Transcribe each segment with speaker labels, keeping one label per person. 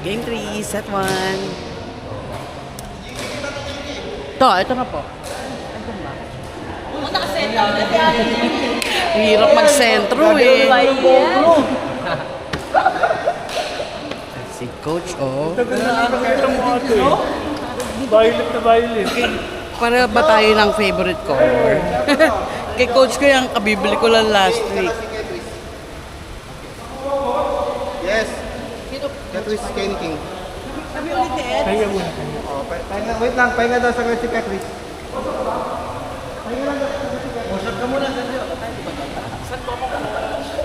Speaker 1: Game 3, set 1. Ito na po.
Speaker 2: Punta ka sentro na siya.
Speaker 1: Hirap mag-sentro eh. Si Coach, oh.
Speaker 3: Violet na violet.
Speaker 1: Para ba tayo ng favorite color? Kay Coach ko yung kabibili ko lang last week.
Speaker 4: Yes. Catrice Kenny King.
Speaker 3: Kaya muna.
Speaker 4: Oh, wait lang, pahinga daw sa si Catrice.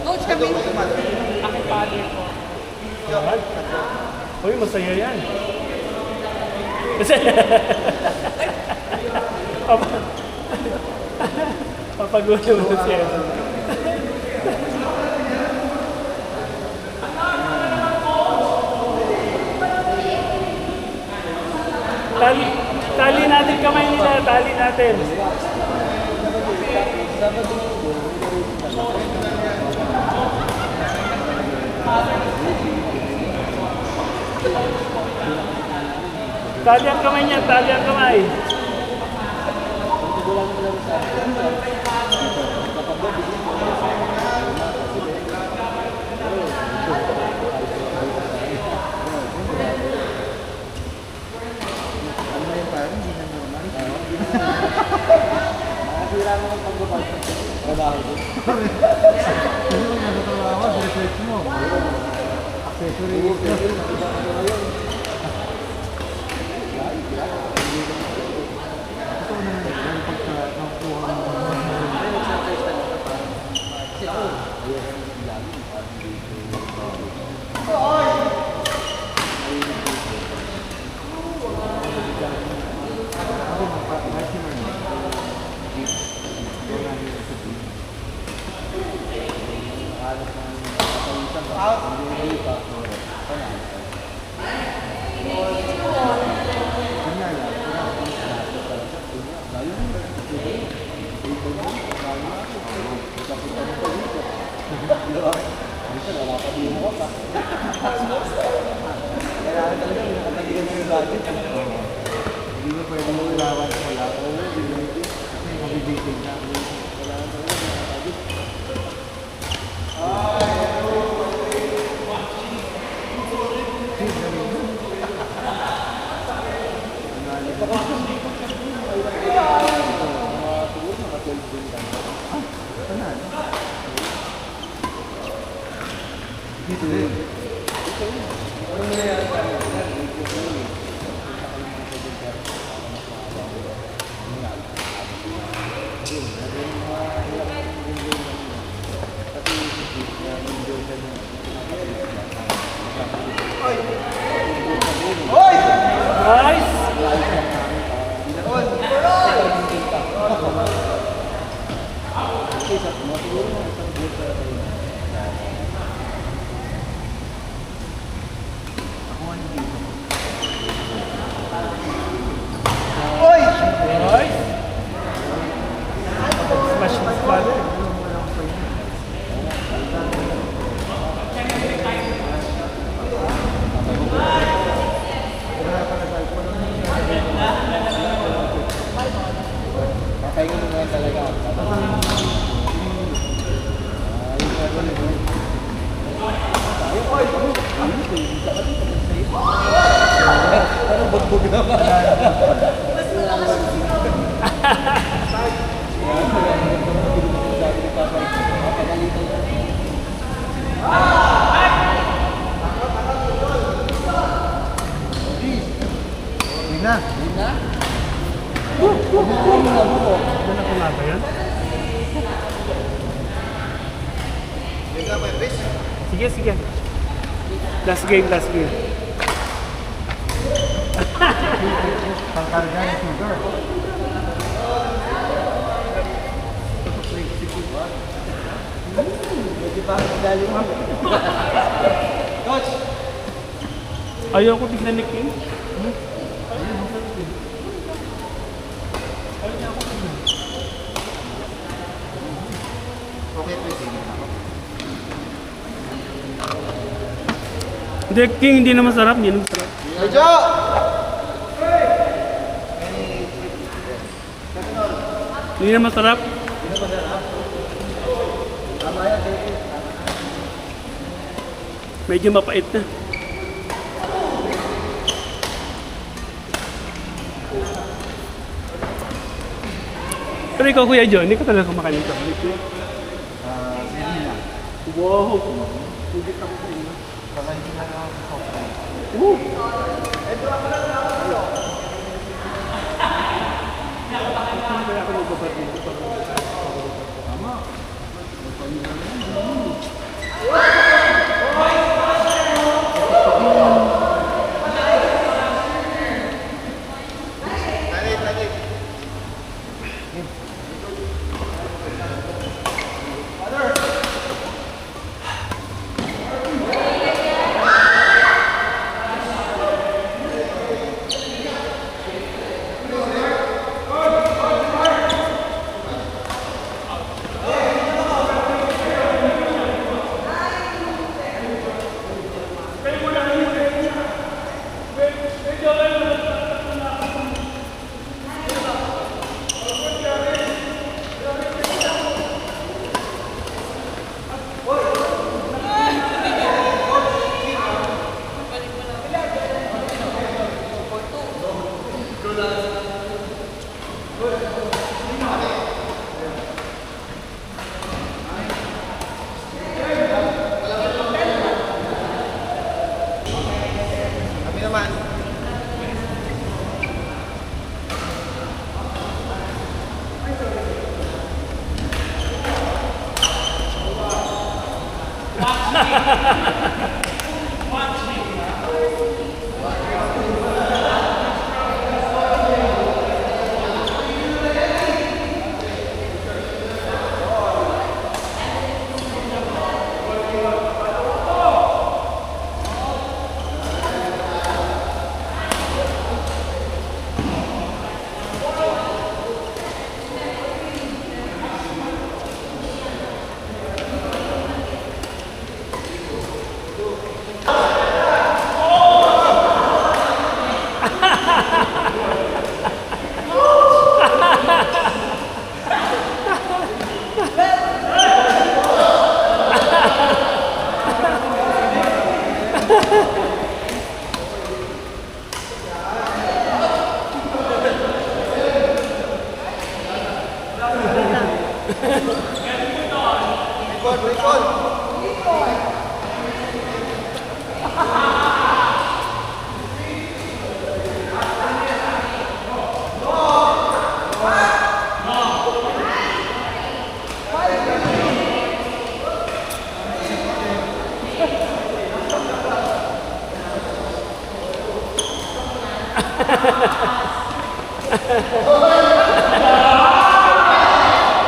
Speaker 2: Coach kami.
Speaker 3: Uy, masaya yan. Masaya. Papagulo mo siya. Tali natin kamay nila, tali natin. Tali ang kamay niya, tali ang kamay. Nice! Nice! Smash this ball.
Speaker 4: Pahinga mo nga talaga. Parang bugbog naman. Lina. Lina?
Speaker 3: Ano na kumaba yan?
Speaker 4: Lina ba, Chris?
Speaker 3: Sige, sige. Last game, last game.
Speaker 4: Pangkarga ng sugar. Medyo pa ang dali mo. Coach!
Speaker 3: Ayaw ko tignan ni King.
Speaker 4: Okay, Chris.
Speaker 3: Deck King, hindi na masarap. Hindi na masarap.
Speaker 4: Medyo!
Speaker 3: Hindi na masarap. Medyo mapait na. Pero ikaw, Kuya John, hindi ka talaga kumakain ng chocolate. Wow! Hindi ka ko sa inyo. Kaya ako nagbabati.
Speaker 4: Kami naman.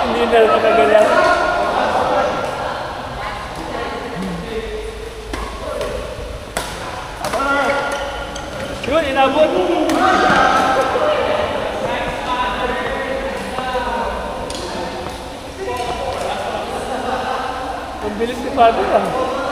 Speaker 3: Hindi na nakagalaw. Yun, inabot. Ang bilis ni Pato ah.